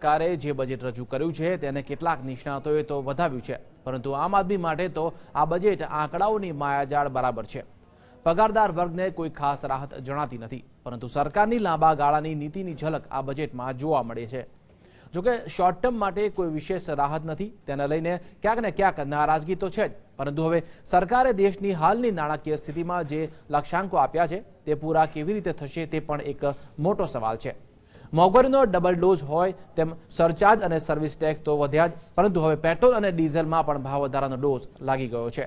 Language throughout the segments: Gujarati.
સરકારે જે બજેટ રજૂ કર્યું છે તેને કેટલાક નિષ્ણાતોએ તો વધાવ્યું છે, પરંતુ આમ આદમી માટે તો આ બજેટ આંકડાઓની માયાજાળ બરાબર છે। પગારદાર વર્ગને કોઈ ખાસ રાહત જણાતી નથી, પરંતુ સરકારની લાંબા ગાળાની નીતિની ઝલક આ બજેટમાં જોવા મળે છે। જોકે શોર્ટ ટર્મ માટે કોઈ વિશેષ રાહત નથી, તેને લઈને ક્યાંક ને ક્યાંક નારાજગી તો છે જ, પરંતુ હવે સરકારે દેશની હાલની નાણાકીય સ્થિતિમાં જે લક્ષ્યાંકો આપ્યા છે તે પૂરા કેવી રીતે થશે તે પણ એક મોટો સવાલ છે। મોંઘવારીનો ડબલ ડોઝ હોય તેમ સરચાર્જ અને સર્વિસ ટેક્સ તો વધ્યા જ, પરંતુ હવે પેટ્રોલ અને ડીઝલમાં પણ ભાવ વધારાનો ડોઝ લાગી ગયો છે।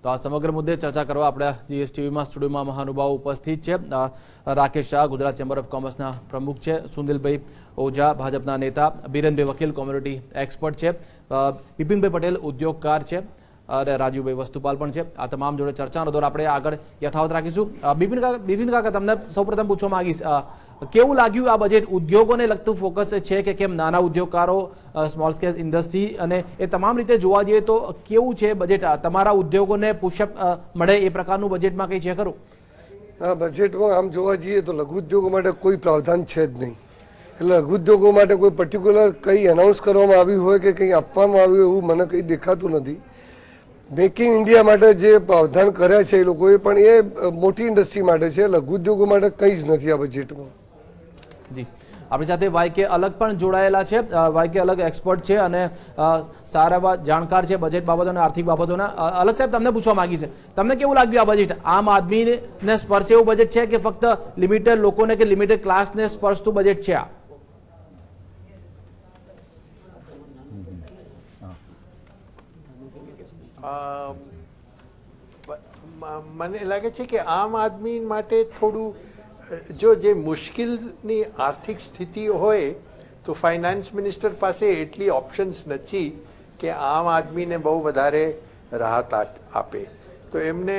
તો આ સમગ્ર મુદ્દે ચર્ચા કરવા આપણે જીએસટીવીમાં સ્ટુડિયોમાં મહાનુભાવો ઉપસ્થિત છે। રાકેશ શાહ ગુજરાત ચેમ્બર ઓફ કોમર્સના પ્રમુખ છે, સુનિલભાઈ ઓઝા ભાજપના નેતા, બીરેનભાઈ વકીલ કોમ્યુનિટી એક્સપર્ટ છે, બિપિનભાઈ પટેલ ઉદ્યોગકાર છે અને રાજુભાઈ વસ્તુપાલ પણ છે। આ તમામ જોડે ચર્ચાનો દોર આપણે આગળ યથાવત રાખીશું। બિપિન કાકા, તમને સૌપ્રથમ પૂછવા માંગીશ, કેવું લાગ્યું આ બજેટ? ઉદ્યોગોને લગતું ફોકસ છે કે કેમ? નાના ઉદ્યોગકારો, સ્મોલ સ્કેલ ઇન્ડસ્ટ્રી અને એ તમામ રીતે જોવા જઈએ તો કેવું છે બજેટ? તમારા ઉદ્યોગોને પુશઅપ મળે એ પ્રકારનું બજેટમાં કંઈ છે ખરું? આ બજેટમાં આમ જોવા જઈએ તો લઘુ ઉદ્યોગો માટે કોઈ પ્રાવધાન છે જ નહીં, એટલે લઘુ ઉદ્યોગો માટે કોઈ પર્ટિક્યુલર કંઈ એનાઉન્સ કરવામાં આવ્યું હોય કે કંઈ આપવામાં આવ્યું એવું મને કંઈ દેખાતું નથી। મેક ઇન ઇન્ડિયા માટે જે પ્રાવધાન કર્યા છે એ લોકોએ, પણ એ મોટી ઇન્ડસ્ટ્રી માટે છે, લઘુ ઉદ્યોગો માટે કંઈ જ નથી આ બજેટમાં। જી, આપણી સાથે વાયકે અલગ પણ જોડાયેલા છે। વાયકે અલગ એક્સપર્ટ છે અને સારા એવા જાણકાર છે બજેટ બાબતો અને આર્થિક બાબતોના। અલગ સાહેબ, તમને પૂછવા માંગી છે, તમને કેવું લાગ્યું આ બજેટ? આમ આદમીને સ્પર્શે એવું બજેટ છે કે ફક્ત લિમિટેડ લોકોને કે લિમિટેડ ક્લાસને સ્પર્શતું બજેટ છે આ? મને લાગે છે કે આમ આદમી માટે થોડું, જો જે મુશ્કેલની આર્થિક સ્થિતિ હોય તો ફાઇનાન્સ મિનિસ્ટર પાસે એટલી ઓપ્શન્સ નથી કે આમ આદમીને બહુ વધારે રાહત આપે, તો એમને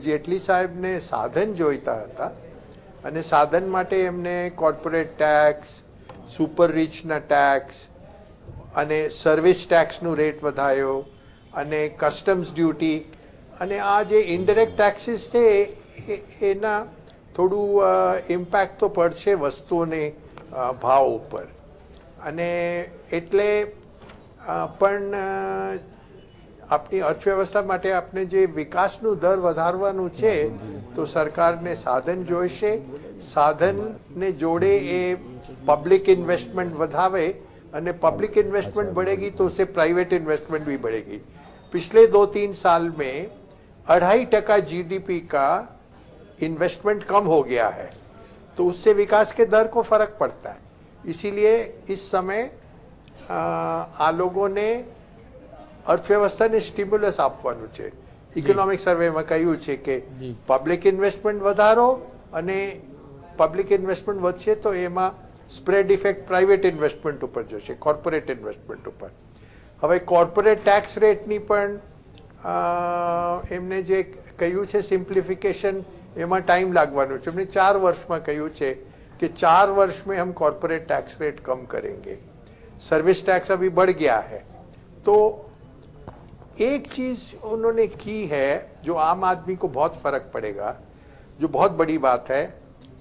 જેટલી સાહેબને સાધન જોઈતા હતા અને સાધન માટે એમને કોર્પોરેટ ટેક્સ, સુપર રીચના ટેક્સ અને સર્વિસ ટેક્સનું રેટ વધાર્યો અને કસ્ટમ્સ ડ્યુટી અને આ જે ઇનડાયરેક્ટ ટેક્સીસ છે એના થોડું ઇમ્પેક્ટ તો પડશે વસ્તુઓને ભાવ ઉપર, અને એટલે પણ આપણી અર્થવ્યવસ્થા માટે આપણે જે વિકાસનું દર વધારવાનું છે તો સરકારને સાધન જોઈશે। સાધનને જોડે એ પબ્લિક ઇન્વેસ્ટમેન્ટ વધાવે અને पब्लिक इन्वेस्टमेंट बढ़ेगी तो उससे प्राइवेट इन्वेस्टमेंट भी बढ़ेगी। पिछले 2-3 साल में 2.5% जीडीपी का इन्वेस्टमेंट कम हो गया है, तो उससे विकास के दर को फर्क पड़ता है। इसीलिए इस समय आ लोगों ने अर्थव्यवस्थाने स्टिम्युलस આપવાનું છે। ઇકોનોમિક સર્વેમાં કહ્યું છે કે પબ્લિક ઇન્વેસ્ટમેન્ટ વધારો અને પબ્લિક ઇન્વેસ્ટમેન્ટ વધશે તો એમાં સ્પ્રેડ ઇફેક્ટ પ્રાઇવેટ ઇન્વેસ્ટમેન્ટ ઉપર જશે, કોર્પોરેટ ઇન્વેસ્ટમેન્ટ ઉપર। હવે કોર્પોરેટ ટેક્સ રેટની પણ એમને જે કહ્યું છે સિમ્પ્લિફિકેશન, એમાં ટાઈમ લાગવાનો છે। એમને 4 વર્ષમાં કહ્યું છે कि 4 वर्ष में हम कॉर्पोरेट टैक्स रेट कम करेंगे। सर्विस टैक्स अभी बढ़ गया है। तो एक चीज उन्होंने की है जो आम आदमी को बहुत फर्क पड़ेगा, जो बहुत बड़ी बात है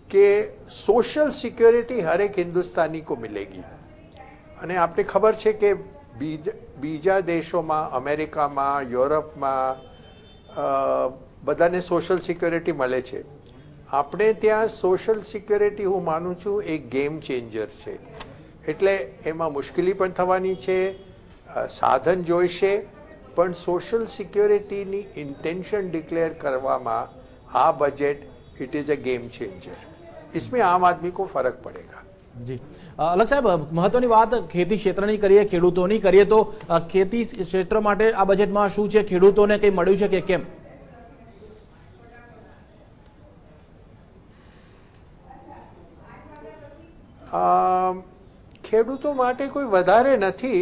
कि सोशल सिक्योरिटी हर एक हिंदुस्तानी को मिलेगी। અને આપણે ખબર છે કે બીજા દેશોમાં, અમેરિકામાં, યુરોપમાં બધાને સોશિયલ સિક્યોરિટી મળે છે। આપણે ત્યાં સોશિયલ સિક્યોરિટી હું માનું છું એક ગેમ ચેન્જર છે, એટલે એમાં મુશ્કેલી પણ થવાની છે, સાધન જોઈશે, પણ સોશિયલ સિક્યોરિટીની ઇન્ટેન્શન ડિક્લેર કરવામાં આ budget it is a game changer. इसमें आम आदमी को फर्क पड़ेगा। जी, अलग साहब, महत्वनी बात खेती क्षेत्रनी करिए, खेडूतोनी करिए, तो खेती क्षेत्र માટે આ બજેટમાં શું છે? ખેડૂતોને કંઈ મળ્યું છે કે કેમ? ખેડૂતો માટે કોઈ વધારે નથી।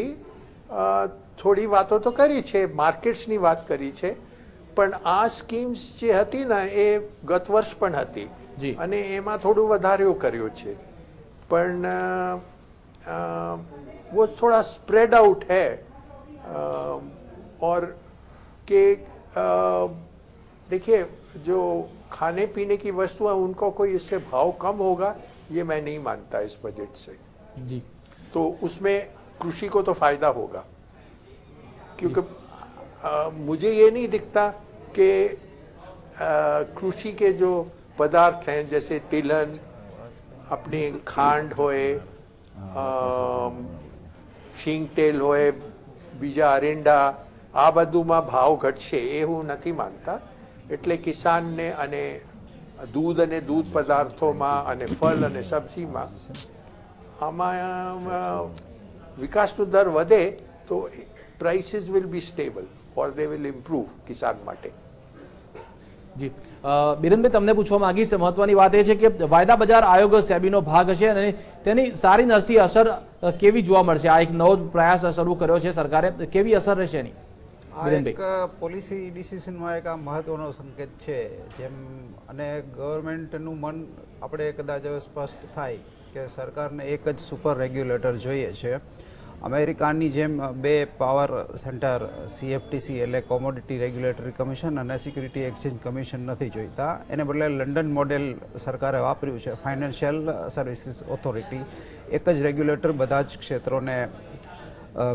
થોડી વાતો તો કરી છે, માર્કેટ્સની વાત કરી છે, પણ આ સ્કીમ્સ જે હતી ને એ ગત વર્ષ પણ હતી અને એમાં થોડું વધારે કર્યું છે, પણ वो थोड़ा स्प्रेड आउट है और कि देखिए जो खाने पीने की वस्तु है उनको कोई इससे भाव कम होगा ये मैं नहीं मानता इस बजट से जी। तो उसमें कृषि को तो फायदा होगा, क्योंकि मुझे ये नहीं दिखता कि कृषि के जो पदार्थ हैं जैसे तिलहन, अपनी खांड होए, શીંગ તેલ હોય, બીજા અરેંડા, આ બધુંમાં ભાવ ઘટશે એ હું નથી માનતા. એટલે કિસાનને અને દૂધ અને દૂધ પદાર્થોમાં અને ફળ અને સબ્જીમાં આમાં વિકાસનો દર વધે તો prices will be stable or they will improve કિસાન માટે. જી બિરેનભાઈ, તમને પૂછવા માંગીશ, મહત્વની વાત એ છે કે વાયદા બજાર આયોગ સેબીનો ભાગ છે અને તેની સારી નરસી અસર કેવી જોવા મળશે? આ એક નવો પ્રયાસ શરૂ કર્યો છે સરકારે, કેવી અસર રહેશે એની? એક પોલિસી ડિસિઝનમાં એક આ મહત્વનો સંકેત છે, જેમ અને ગવર્મેન્ટનું મન આપણે કદાચ હવે સ્પષ્ટ થાય કે સરકારને એક જ સુપર રેગ્યુલેટર જોઈએ છે. અમેરિકાની જેમ બે પાવર સેન્ટર CFTC એટલે કોમોડિટી રેગ્યુલેટરી કમિશન અને સિક્યુરિટી એક્સચેન્જ કમિશન નથી જોઈતા. એને બદલે લંડન મોડેલ સરકારે વાપર્યું છે, ફાઇનાન્શિયલ સર્વિસીસ ઓથોરિટી, એક જ રેગ્યુલેટર બધા જ ક્ષેત્રોને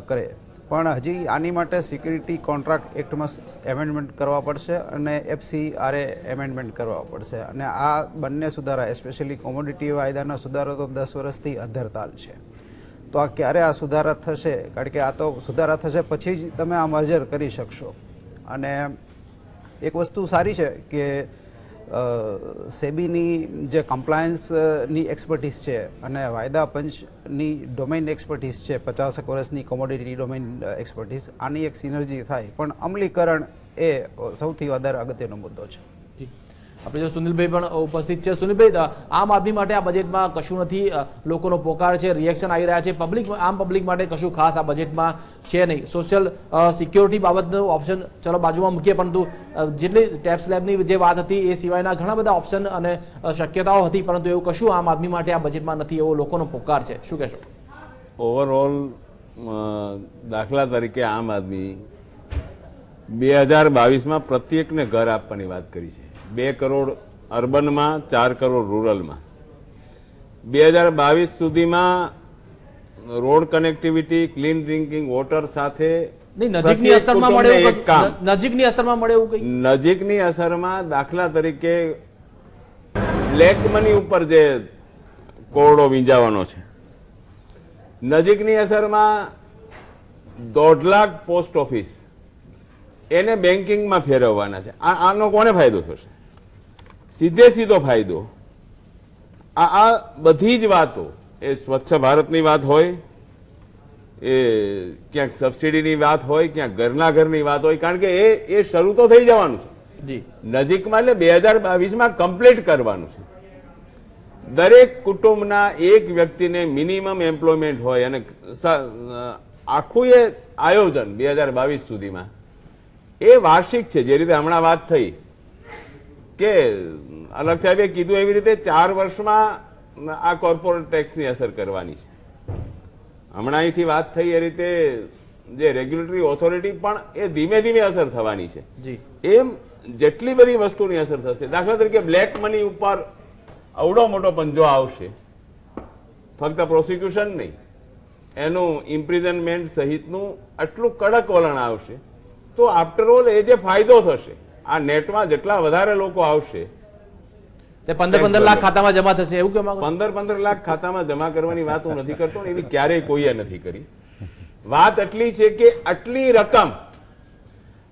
કરે. પણ હજી આની માટે સિક્યુરિટી કોન્ટ્રાક્ટ એક્ટમાં એમેન્ડમેન્ટ કરવા પડશે અને FCRA એમેન્ડમેન્ટ કરવા પડશે. અને આ બંને સુધારા, એસ્પેશિયલી કોમોડિટી વાયદાના સુધારો તો 10 વર્ષથી અધરતાલ છે. તો આ ક્યારે આ સુધારા થશે? કારણ કે આ તો સુધારા થશે પછી જ તમે આ મર્જર કરી શકશો. અને એક વસ્તુ સારી છે કે સેબીની જે કમ્પ્લાયન્સની એક્સપર્ટીસ છે અને વાયદા પંચની ડોમેઇન એક્સપર્ટીસ છે, 50 વર્ષની કોમોડિટી ડોમેઇન એક્સપર્ટીસ, આની એક સિનર્જી થાય. પણ અમલીકરણ એ સૌથી વધારે અગત્યનો મુદ્દો છે. આપણે જો સુનિલભાઈ પણ ઉપસ્થિત છે. સુનિલભાઈ, આમ આદમી માટે આ બજેટમાં કશું નથી, લોકોનો પોકાર છે, રિએક્શન આવી રહ્યા છે, આમ પબ્લિક માટે કશું ખાસ આ બજેટમાં છે નહીં. સોશિયલ સિક્યોરિટી બાબતનું ઓપ્શન ચલો બાજુમાં મૂકીએ, પરંતુ જેટલી ટેક્સ સ્લેબની જે વાત હતી એ સિવાયના ઘણા બધા ઓપ્શન અને શક્યતાઓ હતી, પરંતુ એવું કશું આમ આદમી માટે આ બજેટમાં નથી, એવો લોકોનો પોકાર છે. શું કહેશો? ઓવરઓલ દાખલા તરીકે આમ આદમી 2022માં પ્રત્યેકને ઘર આપવાની વાત કરી છે. 2 કરોડ અર્બનમાં, 4 કરોડ રૂરલમાં. 2022 સુધીમાં road connectivity, clean drinking water સાથે નજીકની અસરમાં દાખલા તરીકે બ્લેક મની ઉપર જે કોરડો વીંજાવાનો છે, નજીકની અસરમાં 1.5 લાખ પોસ્ટ ઓફિસ એને બેન્કિંગમાં ફેરવવાના છે. આનો કોને ફાયદો થશે? સીધે સીધો ફાયદો આ બધી જ વાતો, એ સ્વચ્છ ભારતની વાત હોય, એ ક્યાંક સબસિડીની વાત હોય, ક્યાંક ઘરના ઘરની વાત હોય, કારણ કે એ શરૂ તો થઈ જવાનું છે નજીકમાં. એટલે 2022માં કમ્પ્લીટ કરવાનું છે. દરેક કુટુંબના એક વ્યક્તિને મિનિમમ એમ્પ્લોયમેન્ટ હોય અને આખું એ આયોજન 2022 સુધીમાં એ વાર્ષિક છે. જે રીતે હમણાં વાત થઈ કે અલગ સાહેબે કીધું એવી રીતે 4 વર્ષમાં આ કોર્પોરેટ ટેક્સની અસર કરવાની છે. હમણાં અહીંથી વાત થઈ એ રીતે જે રેગ્યુલેટરી ઓથોરિટી પણ એ ધીમે ધીમે અસર થવાની છે. એમ જેટલી બધી વસ્તુની અસર થશે. દાખલા તરીકે બ્લેક મની ઉપર અવડો મોટો પંજો આવશે, ફક્ત પ્રોસિક્યુશન નહીં, એનું ઇમ્પ્રિઝનમેન્ટ સહિતનું આટલું કડક વલણ આવશે. તો આફ્ટર ઓલ એ જે ફાયદો થશે, આ નેટમાં જેટલા વધારે લોકો આવશે, 15 લાખ ખાતામાં જમા થશે, એવું કે 15 લાખ ખાતામાં જમા કરવાની વાત હું નથી કરતો, એવી ક્યારેય કોઈએ નથી કરી. વાત એટલી છે કે આટલી રકમ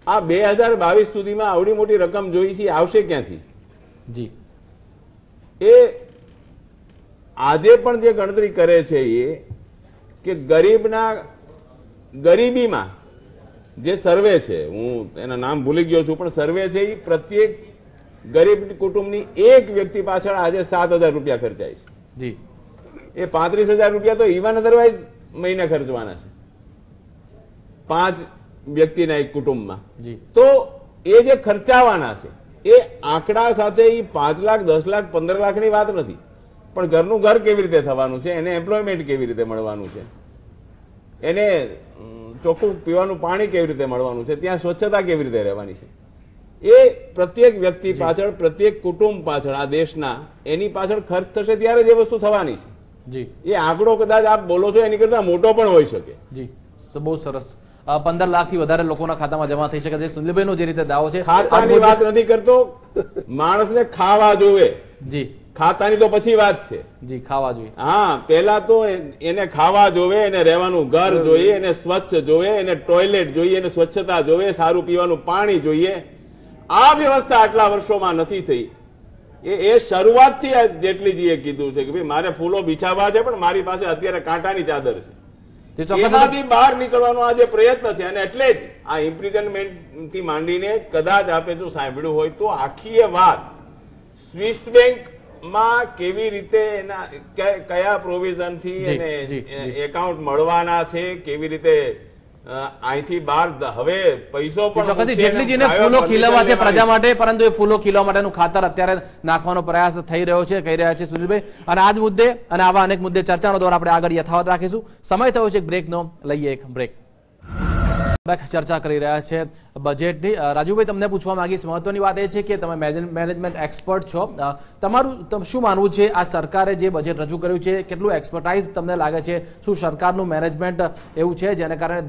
આ 2022 સુધીમાં આવડી મોટી રકમ જોઈ છે, આવશે ક્યાંથી? જી એ આજે પણ જે ગણતરી કરે છે એ કે ગરીબીમાં જે સર્વે છે, હું એના નામ ભૂલી ગયો છું, પણ સર્વે છે એ પ્રત્યેક ગરીબ કુટુંબની એક વ્યક્તિ પાછળ આજે 7,000 રૂપિયા ખર્ચાય છે. જી એ 35,000 રૂપિયા તો ઇવન અધરવાઇઝ મહિને ખર્ચવાના છે. 5 વ્યક્તિના એક કુટુંબમાં, જી તો એ જે ખર્ચાવાના છે એ આંકડા સાથે એ 5 લાખ 10 લાખ 15 લાખની વાત નથી, પણ ઘરનું ઘર કેવી રીતે થવાનું છે, એને એમ્પ્લોયમેન્ટ કેવી રીતે મળવાનું છે, એને ચોખ્ખું પીવાનું પાણી કેવી રીતે મળવાનું છે, ત્યાં સ્વચ્છતા કેવી રીતે રહેવાની છે, એ પ્રત્યેક વ્યક્તિ પાછળ, પ્રત્યેક કુટુંબ પાછળ આ દેશના એની પાછળ ખર્ચ થશે ત્યારે જે વસ્તુ થવાની છે. જી એ આંકડો કદાચ આપ બોલો છો એની કરતા મોટો પણ હોઈ શકે. જી બહુ સરસ. 15 લાખથી વધારે લોકોના ખાતામાં જમા થઈ શકે છે. સુનિલભાઈનો જે રીતે દાવો છે, ખાતાની વાત નથી કરતો, માણસને ખાવા જોવે. જી ખાતાની તો પછી વાત છે. જી ખાવા જોઈએ. હા, પહેલા તો એને ખાવા જોવે, એને રહેવાનું ઘર જોઈએ, એને સ્વચ્છ જોઈએ, એને ટોયલેટ જોઈએ, એને સ્વચ્છતા જોવે, સારું પીવાનું પાણી જોઈએ. આ વ્યવસ્થા આટલા વર્ષોમાં નથી થઈ. એ શરૂઆતથી જેટલીજીએ કીધું છે કે ભાઈ મારે ફૂલો બિછાવવા છે, પણ મારી પાસે અત્યારે કાંટાની ચાદર છે. એમાંથી બહાર નીકળવાનો આ જે પ્રયત્ન છે, અને એટલે જ આ ઇમ્પ્રિઝનમેન્ટ થી માંડીને કદાચ આપે જો સાંભળ્યું હોય તો આખી વાત સ્વિસ બેંકમાં કેવી રીતે એના કયા પ્રોવિઝન થી એને એકાઉન્ટ મળવાના છે, કેવી રીતે અહીંથી બહાર હવે પૈસો પણ જેટલી જેને ફૂલો ખીલવા છે પ્રજા માટે, પરંતુ એ ફૂલો ખીલવા માટેનું ખાતર અત્યારે નાખવાનો પ્રયાસ થઈ રહ્યો છે, કહી રહ્યા છે સુનિલભાઈ. અને આ જ મુદ્દે અને આવા અનેક મુદ્દે ચર્ચાનો દોર આપણે આગળ યથાવત રાખીશું. સમય થયો છે એક બ્રેકનો, લઈએ એક બ્રેક. ચર્ચા કરી રહ્યા છે બજેટની. રાજુભાઈ, તમને પૂછવા માંગીશ, મહત્વની વાત એ છે કે તમે મેનેજમેન્ટ એક્સપર્ટ છો, તમારું શું માનવું છે આ સરકારે જે બજેટ રજૂ કર્યું છે, કેટલું એક્સપર્ટાઇઝ તમને લાગે છે? શું સરકારનું મેનેજમેન્ટ એવું છે જેને કારણે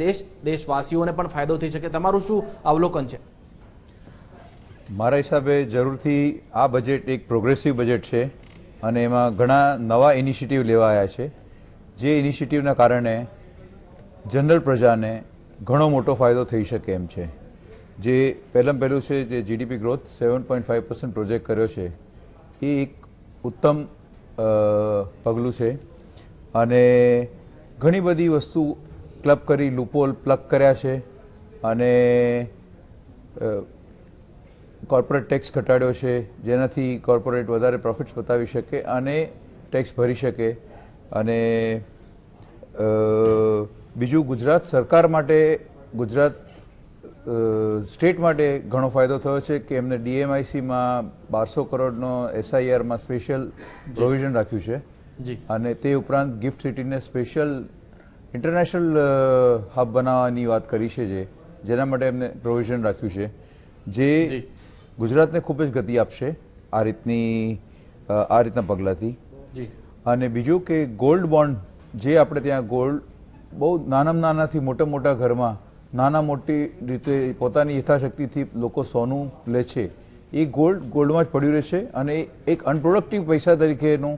દેશવાસીઓને પણ ફાયદો થઈ શકે? તમારું શું અવલોકન છે? મારા હિસાબે જરૂરથી આ બજેટ એક પ્રોગ્રેસિવ બજેટ છે અને એમાં ઘણા નવા ઇનિશિયેટિવ લેવાયા છે, જે ઇનિશિયેટિવના કારણે જનરલ પ્રજાને ઘણો મોટો ફાયદો થઈ શકે એમ છે. જે પહેલું છે જે જીડીપી ગ્રોથ 7.5% પ્રોજેક્ટ કર્યો છે, એ એક ઉત્તમ પગલું છે. અને ઘણી બધી વસ્તુ ક્લબ કરી, લૂપહોલ પ્લગ કર્યા છે, અને કોર્પોરેટ ટેક્સ ઘટાડ્યો છે, જેનાથી કોર્પોરેટ વધારે પ્રોફિટ્સ બતાવી શકે અને ટેક્સ ભરી શકે. અને બીજું, ગુજરાત સરકાર માટે, ગુજરાત સ્ટેટ માટે ઘણો ફાયદો થયો છે કે એમને DMICમાં 1200 કરોડનો SIRમાં સ્પેશિયલ પ્રોવિઝન રાખ્યું છે. અને તે ઉપરાંત ગિફ્ટ સિટીને સ્પેશિયલ ઇન્ટરનેશનલ હબ બનાવવાની વાત કરી છે, જેના માટે એમને પ્રોવિઝન રાખ્યું છે, જે ગુજરાતને ખૂબ જ ગતિ આપશે આ રીતના પગલાંથી. અને બીજું કે ગોલ્ડ બોન્ડ, જે આપણે ત્યાં ગોલ્ડ બહુ નાનામાં નાનાથી મોટા ઘરમાં મોટી રીતે પોતાની યથાશક્તિથી લોકો સોનું લે છે, એ ગોલ્ડમાં જ પડ્યું રહેશે. અને એક અનપ્રોડક્ટિવ પૈસા તરીકેનું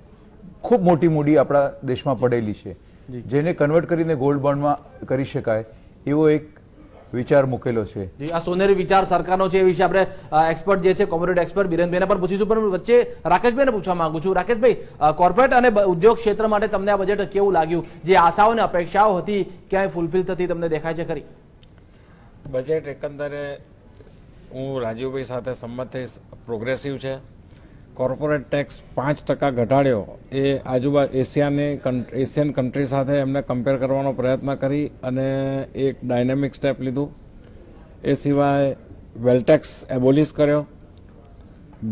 ખૂબ મોટી મૂડી આપણા દેશમાં પડેલી છે, જેને કન્વર્ટ કરીને ગોલ્ડ બોન્ડમાં કરી શકાય એવો એક વિચાર મૂકેલો છે. આ સોનેરી વિચાર સરકારનો છે, એ વિશે આપણે એક્સપર્ટ જે છે, કોમોડિટી એક્સપર્ટ બિરેનભાઈને પણ પૂછીશું. પણ વચ્ચે રાકેશભાઈને પૂછવા માંગુ છું. રાકેશભાઈ, કોર્પોરેટ અને ઉદ્યોગ ક્ષેત્ર માટે તમને આ બજેટ કેવું લાગ્યું? જે આશાઓ અને અપેક્ષાઓ હતી ક્યાંય ફૂલફિલ થતી તમને દેખાય છે ખરી? બજેટ એકંદરે હું રાજીવભાઈ સાથે સંમત થઈશ, પ્રોગ્રેસિવ છે. કોર્પોરેટ ટેક્સ 5% ઘટાડ્યો, એ એશિયન કન્ટ્રી સાથે એમને કમ્પેર કરવાનો પ્રયત્ન કરી અને એક ડાયનેમિક સ્ટેપ લીધું. એ સિવાય વેલ્થ ટેક્સ એબોલિશ કર્યો.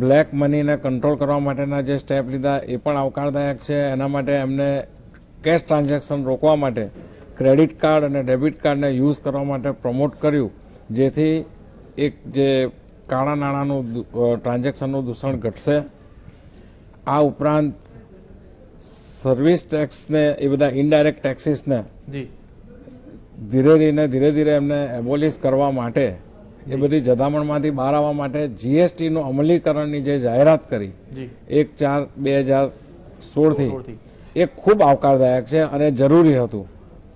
બ્લેક મનીને કંટ્રોલ કરવા માટેના જે સ્ટેપ લીધા એ પણ આવકારદાયક છે. એના માટે એમને કેશ ટ્રાન્ઝેક્શન રોકવા માટે ક્રેડિટ કાર્ડ અને ડેબિટ કાર્ડને યુઝ કરવા માટે પ્રમોટ કર્યું, જેથી એક જે કાળા નાણાંનું ટ્રાન્ઝેક્શનનું દૂષણ ઘટશે. આ ઉપરાંત સર્વિસ ટેક્સને, એ બધા ઇનડાયરેક્ટ ટેક્સીસને ધીરે ધીરે એમને એબોલિશ કરવા માટે, એ બધી જદામણમાંથી બહાર આવવા માટે GSTનું અમલીકરણની જે જાહેરાત કરી 1/4/2016થી, એ ખૂબ આવકારદાયક છે અને જરૂરી હતું.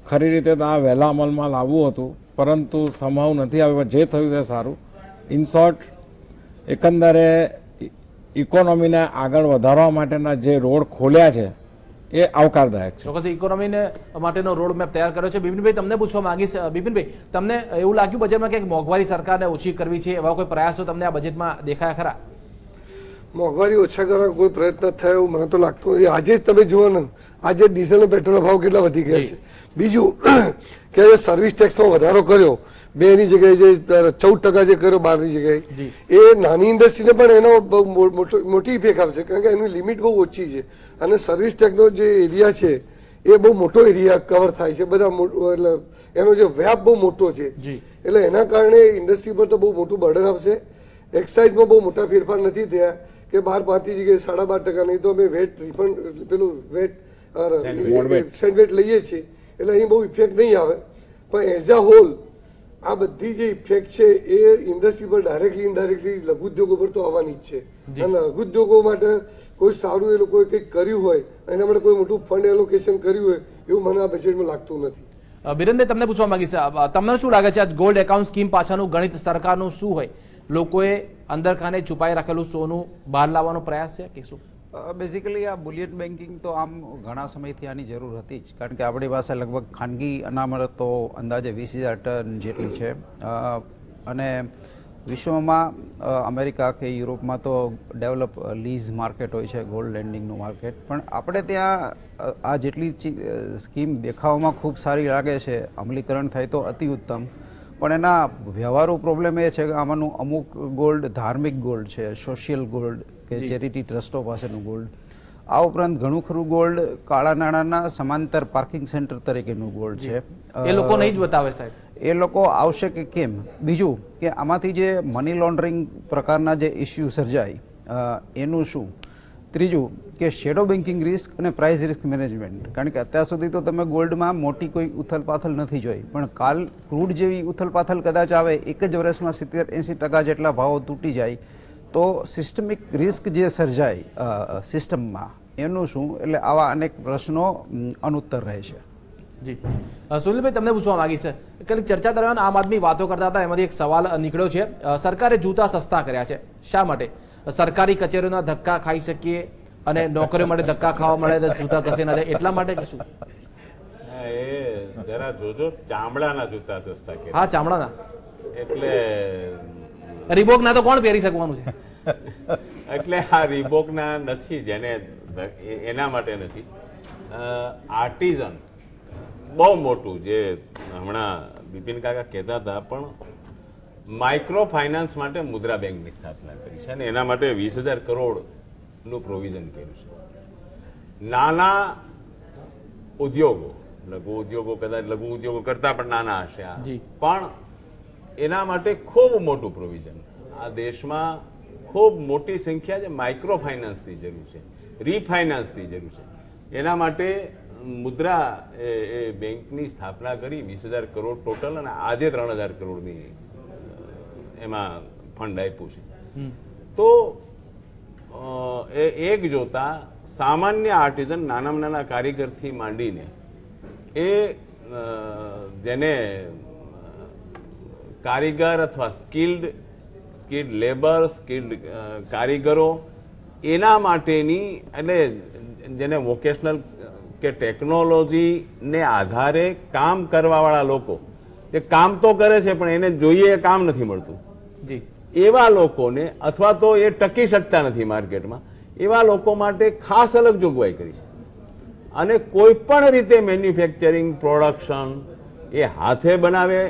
ખરી રીતે તો આ વહેલા અમલમાં લાવવું હતું, પરંતુ સંભવ નથી આવ્યું. જે થયું તે સારું. ઇન શોર્ટ, એકંદરે ઇકોનોમીને આગળ વધારવા માટેના જે રોડ ખોલ્યા છે એ આવકારદાયક છે. ચોક્કસ ઇકોનોમીને માટેનો રોડ મેપ તૈયાર કર્યો છે. બિપિનભાઈ, તમને પૂછવા માંગીશ. બિપિનભાઈ, તમને એવું લાગ્યું બજેટમાં કે મોંઘવારી સરકારને ઓછી કરવી છે, એવા કોઈ પ્રયાસો તમને આ બજેટમાં દેખાયા ખરા? મોંઘવારી ઓછા કરવાનો કોઈ પ્રયત્ન થયો એવું મને તો લાગતું નથી. આજે જ તમે જુઓ ને, આજે ડીઝલ અને પેટ્રોલના ભાવ કેટલા વધી ગયા છે. બીજું કે સર્વિસ ટેક્સમાં વધારો કર્યો, 2ની જગ્યાએ જે 14% જે કર્યો 12ની જગ્યાએ, એ નાની ઇન્ડસ્ટ્રીને પણ એનો બહુ મોટી ઇફેક્ટ આવશે, કારણ કે એની લિમિટ બહુ ઓછી છે અને સર્વિસ ટેક્સનો જે એરિયા છે એ બહુ મોટો એરિયા કવર થાય છે બધા, એટલે એનો જે વ્યાપ બહુ મોટો છે, એટલે એના કારણે ઇન્ડસ્ટ્રી પર તો બહુ મોટું બર્ડન આવશે. એક્સાઇઝમાં બહુ મોટા ફેરફાર નથી થયા કે 12-5ની જગ્યાએ 12.5%, નહીં તો અમે વેટ રિફંડ પેલું વેટ સેન્ડવેટ લઈએ છીએ, એટલે અહીં બહુ ઇફેક્ટ નહીં આવે. પણ એઝ અ હોલ આ બધી જે ઇફેક્ટ છે એ ઇન્ડસ્ટ્રી પર ડાયરેક્ટલી ઇનડાયરેક્ટલી લઘુ ઉદ્યોગો પર તો આવવાની જ છે. અને લઘુ ઉદ્યોગો માટે કોઈ સારું એ લોકોએ કંઈક કર્યું હોય, એના માટે કોઈ મોટું ફંડ એલોકેશન કર્યું હોય એવું મને આ બજેટમાં લાગતું નથી. બિરેનભાઈ, તમને પૂછવા માંગીશ, તમને શું લાગે છે આ ગોલ્ડ એકાઉન્ટ સ્કીમ પાછળનું ગણિત સરકારનું શું હોય? લોકોએ અંદર ખાને છુપાઈ રાખેલું સોનું બહાર લાવવાનો પ્રયાસ છે કે શું? બેઝિકલી આ બુલિયન બેન્કિંગ તો આમ ઘણા સમયથી આની જરૂર હતી જ, કારણ કે આપણી પાસે લગભગ ખાનગી અનામતો અંદાજે 20,000 ટન જેટલી છે. અને વિશ્વમાં અમેરિકા કે યુરોપમાં તો ડેવલપ લીઝ માર્કેટ હોય છે, ગોલ્ડ લેન્ડિંગનું માર્કેટ. પણ આપણે ત્યાં આ જેટલી સ્કીમ દેખાવામાં ખૂબ સારી લાગે છે, અમલીકરણ થાય તો અતિ ઉત્તમ, પણ એના વ્યવહારુ પ્રોબ્લેમ એ છે કે આમાંનું અમુક ગોલ્ડ ધાર્મિક ગોલ્ડ છે, સોશિયલ ગોલ્ડ કે ચેરિટી ટ્રસ્ટો પાસેનું ગોલ્ડ, આ ઉપરાંત ઘણું ખરું ગોલ્ડ કાળા નાણાંના સમાંતર પાર્કિંગ સેન્ટર તરીકેનું ગોલ્ડ છે. એ લોકો નહીં જ બતાવે સાહેબ, એ લોકો આવશે કે કેમ? બીજું કે આમાંથી જે મની લોન્ડરિંગ પ્રકારના જે ઇસ્યુ સર્જાય એનું શું? ત્રીજું કે શેડો બેન્કિંગ રિસ્ક અને પ્રાઇસ રિસ્ક મેનેજમેન્ટ, કારણ કે અત્યાર સુધી તો તમે ગોલ્ડમાં મોટી કોઈ ઉથલપાથલ નથી જોઈ, પણ કાલ ક્રૂડ જેવી ઉથલપાથલ કદાચ આવે, એક જ વર્ષમાં 70-80% જેટલા ભાવો તૂટી જાય તો સિસ્ટમિક રિસ્ક જે સર્જાય સિસ્ટમમાં એનું શું? એટલે આવા અનેક પ્રશ્નો અનુત્તર રહે છે. જી સુનિલભાઈ, તમને પૂછવા માંગી છે, કેટલીક ચર્ચા દરમિયાન આમ આદમી વાતો કરતા હતા, એમાંથી એક સવાલ નીકળ્યો છે, સરકારે જૂતા સસ્તા કર્યા છે, શા માટે? સરકારી કચેરીઓના ધક્કા ખાઈ શકીએ અને નોકરીઓ માટે ધક્કા ખાવા મળે તો જૂતા કસે ના જાય એટલા માટે કે શું? એ જરા જોજો, ચામડાના જૂતા સસ્તા કર્યા. હા, ચામડાના. એટલે રીબોક ના તો કોણ પહેરી શકવાનું છે? એટલે આ રીબોક ના નથી, જેને એના માટે નથી. આર્ટિઝન બહુ મોટું, જે હમણાં બિપિન કાકા કહેતા હતા, પણ માઇક્રો ફાઇનાન્સ માટે મુદ્રા બેંકની સ્થાપના કરી છે અને એના માટે 20,000 કરોડનું પ્રોવિઝન કર્યું છે. નાના ઉદ્યોગો, લઘુ ઉદ્યોગો કદાચ લઘુ ઉદ્યોગો કરતા પણ નાના હશે, પણ એના માટે ખૂબ મોટું પ્રોવિઝન. આ દેશમાં ખૂબ મોટી સંખ્યા જે માઇક્રો ફાઇનાન્સની જરૂર છે, રીફાઇનાન્સની જરૂર છે, એના માટે મુદ્રા એ બેંકની સ્થાપના કરી. 20,000 કરોડ ટોટલ, અને આજે 3,000 કરોડની એમાં ફંડ આપ્યું છે. તો એ એક જોતા સામાન્ય આર્ટિઝન, નાનામાં નાના કારીગરથી માંડીને એ જેને કારીગર અથવા સ્કિલ્ડ લેબર, સ્કિલ્ડ કારીગરો, એના માટેની, એટલે જેને વોકેશનલ કે ટેકનોલોજીને આધારે કામ કરવાવાળા લોકો, એ કામ તો કરે છે પણ એને જોઈએ એ કામ નથી મળતું, એવા લોકોને, અથવા તો એ ટકી શકતા નથી માર્કેટમાં, એવા લોકો માટે ખાસ અલગ જોગવાઈ કરી છે. અને કોઈ પણ રીતે મેન્યુફેક્ચરિંગ, પ્રોડક્શન એ હાથે બનાવે,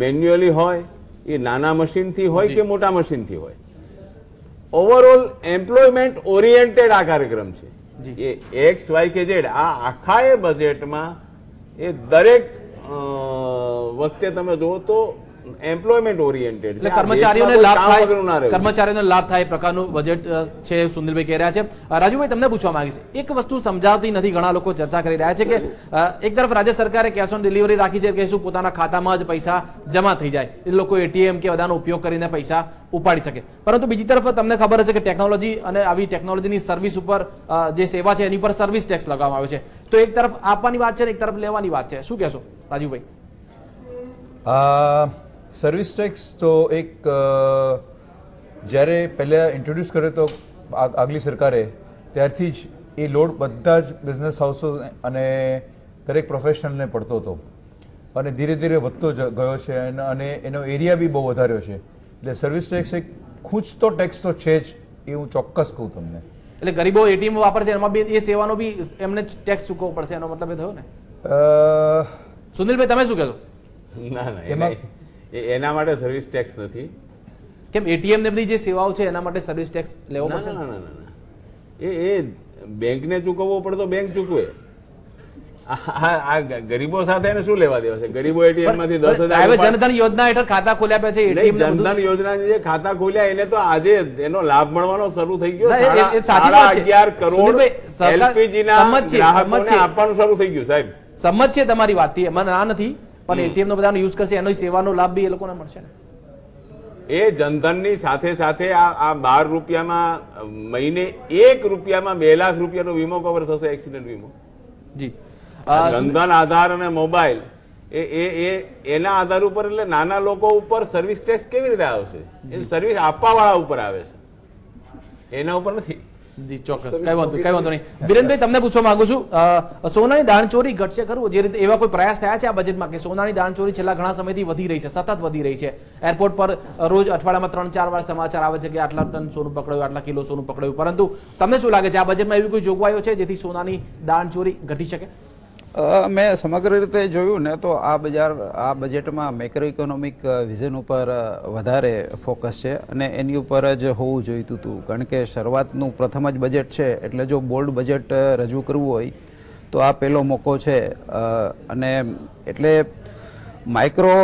મેન્યુઅલી હોય, એ નાના મશીનથી હોય કે મોટા મશીનથી હોય, ઓવરઓલ એમ્પ્લોયમેન્ટ ઓરિએન્ટેડ આ કાર્યક્રમ છે. એ એક્સ વાય કે ઝેડ, આ આખા એ બજેટમાં એ દરેક વખતે તમે જુઓ તો એમ્પ્લોયમેન્ટ ઓરિએન્ટેડ છે. કર્મચારીઓને લાભ થાય પ્રકારનું બજેટ છે, સુનિલભાઈ કહી રહ્યા છે. રાજુભાઈ, તમને પૂછવા માંગીશ, એક વસ્તુ સમજાવતી નથી, ઘણા લોકો ચર્ચા કરી રહ્યા છે કે એક તરફ રાજ્ય સરકારે કેશ ઓન ડિલિવરી રાખી છે કે શું પોતાના ખાતામાં જ પૈસા જમા થઈ જાય, એ લોકો એટીએમ કે બધાનો ઉપયોગ કરીને પૈસા ઉપાડી શકે, પરંતુ બીજી તરફ તમને ખબર હશે કે ટેકનોલોજી અને આવી ટેકનોલોજીની સર્વિસ ઉપર જે સેવા છે એની પર સર્વિસ ટેક્સ લગાવવામાં આવે છે. તો એક તરફ આપવાની વાત છે ને એક તરફ લેવાની વાત છે, શું કહેશો રાજુભાઈ? સર્વિસ ટેક્સ તો એક જ્યારે પહેલાં ઇન્ટ્રોડ્યુસ કર્યો તો આગલી સરકારે, ત્યારથી જ એ લોડ બધા જ બિઝનેસ હાઉસો અને દરેક પ્રોફેશનલને પડતો હતો અને ધીરે ધીરે વધતો ગયો છે અને એનો એરિયા બી બહુ વધાર્યો છે. એટલે સર્વિસ ટેક્સ એક ખૂંચતો ટેક્સ તો છે જ એ હું ચોક્કસ કહું તમને. એટલે ગરીબો એટીએમ વાપરશે એમાં બી એ સેવાનો બી એમને ટેક્સ ચૂકવવો પડશે, એનો મતલબ એ થયો ને. સુનિલભાઈ તમે શું કહેશો? ના એના માટે સર્વિસ ટેક્સ નથી. કેમ એટીએમ ને બધી જે સેવાઓ છે એના માટે સર્વિસ ટેક્સ લેવો પડશે? ના એ બેંકને ચૂકવવો પડે તો બેંક ચૂકવે. આ ગરીબો સાથે એને શું લેવા દેવા છે? ગરીબો એટીએમ માંથી 10,000 જનધન યોજના હેઠળ ખાતા ખોલ્યા પછી જનધન યોજના જે ખાતા ખોલ્યા એને તો આજે એનો લાભ મળવાનો શરૂ થઈ ગયો. સાચી 11.5 કરોડ એલપીજી ના ગ્રાહકોને આપવાનું શરૂ થઈ ગયું. સાહેબ સંમત છે તમારી વાતથી, મને ના નથી, પણ એટીએમ નો બધાનો યુઝ કરશે એનો સેવાનો લાભ બી એ લોકોને મળશે ને. એ જનધનની સાથે સાથે આ 12 રૂપિયામાં મહિને 1 રૂપિયામાં 2 લાખ રૂપિયાનો વીમો કવર થશે, એક્સિડન્ટ વીમો. જી જનધન આધાર અને મોબાઈલ એના આધાર ઉપર, એટલે નાના લોકો ઉપર સર્વિસ ટેક્સ કેવી રીતે આવશે? એ સર્વિસ આપવા વાળા ઉપર આવે છે, એના ઉપર નથી. જી ચોક્કસ, કઈ વાંધો નહીં. બિરેનભાઈ તમને પૂછવા માંગુ છું, સોનાની દાણચોરી ઘટશે ખરું? જે રીતે એવા કોઈ પ્રયાસ થયા છે આ બજેટમાં કે સોનાની દાણચોરી છેલ્લા ઘણા સમયથી વધી રહી છે, સતત વધી રહી છે? એરપોર્ટ પર રોજ અઠવાડિયામાં 3-4 વાર સમાચાર આવે છે કે આટલા ટન સોનું પકડાયું, આટલા કિલો સોનું પકડાયું. પરંતુ તમને શું લાગે છે આ બજેટમાં એવી કોઈ જોગવાઈઓ છે જેથી સોનાની દાણચોરી ઘટી શકે? મેં સમગ્ર રીતે જોયું ને તો આ બજેટમાં મેક્રો ઇકોનોમિક વિઝન ઉપર વધારે ફોકસ છે અને એની ઉપર જ હોવું જોઈતું હતું. કારણ કે શરૂઆતનું પ્રથમ જ બજેટ છે, એટલે જો બોલ્ડ બજેટ રજૂ કરવું હોય તો આ પહેલો મોકો છે. અને એટલે માઇક્રો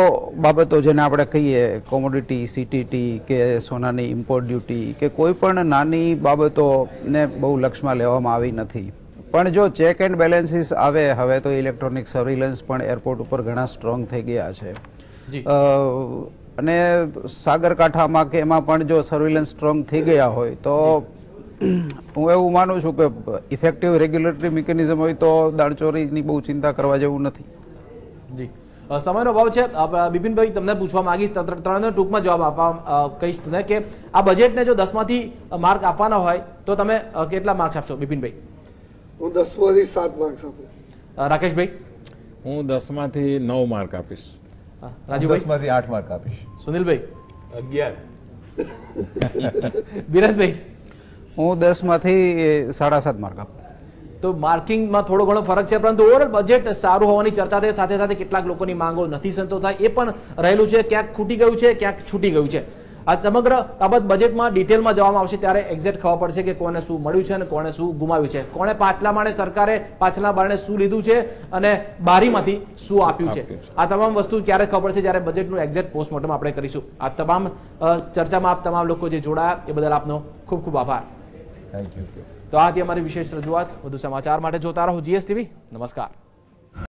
બાબતો જેને આપણે કહીએ, કોમોડિટી, સીટીટી કે સોનાની ઇમ્પોર્ટ ડ્યુટી કે કોઈ પણ નાની બાબતોને બહુ લક્ષમાં લેવામાં આવી નથી. પણ જો ચેક એન્ડ બેલેન્સીસ આવે, હવે તો ઇલેક્ટ્રોનિક સર્વેલન્સ પણ એરપોર્ટ ઉપર ઘણા સ્ટ્રોંગ થઈ ગયા છે. અને સાગરકાંઠામાં કે એમાં પણ જો સર્વેલન્સ સ્ટ્રોંગ થઈ ગયા હોય તો હું એવું માનું છું કે ઇફેક્ટિવ રેગ્યુલેટરી મિકેનિઝમ હોય તો દાણચોરીની બહુ ચિંતા કરવા જેવું નથી. જી સમયનો અભાવ છે. બિપિનભાઈ તમને પૂછવા માંગીશ, ત્રણનો ટૂંકમાં જવાબ આપવા કહીશ તમને કે આ બજેટને જો 10 માંથી માર્ક આપવાના હોય તો તમે કેટલા માર્ક્સ આપશો? બિપિનભાઈ હું 10 માંથી 7 માર્ક્સ આપું. રાકેશભાઈ હું 10 માંથી 9 માર્ક આપીશ. રાજુભાઈ 10 માંથી 8 માર્ક આપીશ. સુનિલભાઈ 11. બિરેનભાઈ હું 10 માંથી 7.5 માર્ક આપું. તો માર્કિંગમાં થોડો ઘણો ફરક છે, પરંતુ ઓવરઓલ બજેટ સારું હોવાની ચર્ચા થઈ, સાથે સાથે કેટલાક લોકોની માંગો નથી સંતોષાય એ પણ રહેલું છે. ક્યાંક ખૂટી ગયું છે, ક્યાંક છૂટી ગયું છે. આ સમગ્ર બાબત બજેટમાં ડિટેલમાં જવામાં આવશે ત્યારે એક્ઝેક્ટ ખબર પડશે કે કોને શું મળ્યું છે અને કોને શું ગુમાવ્યું છે, કોણે પાછલા માળે સરકારે પાછલા બારણે શું લીધું છે અને બારીમાંથી શું આપ્યું છે. આ તમામ વસ્તુ ક્યારે ખબર પડશે? જ્યારે બજેટનું એક્ઝેક્ટ પોસ્ટમોર્ટમ આપણે કરીશું. આ તમામ ચર્ચામાં આપ તમામ લોકો જે જોડાયા એ બદલ આપનો ખૂબ ખૂબ આભાર. Thank you. તો આ હતી અમારી વિશેષ રજૂઆત. વધુ સમાચાર માટે જોતા રહો GSTV. નમસ્કાર.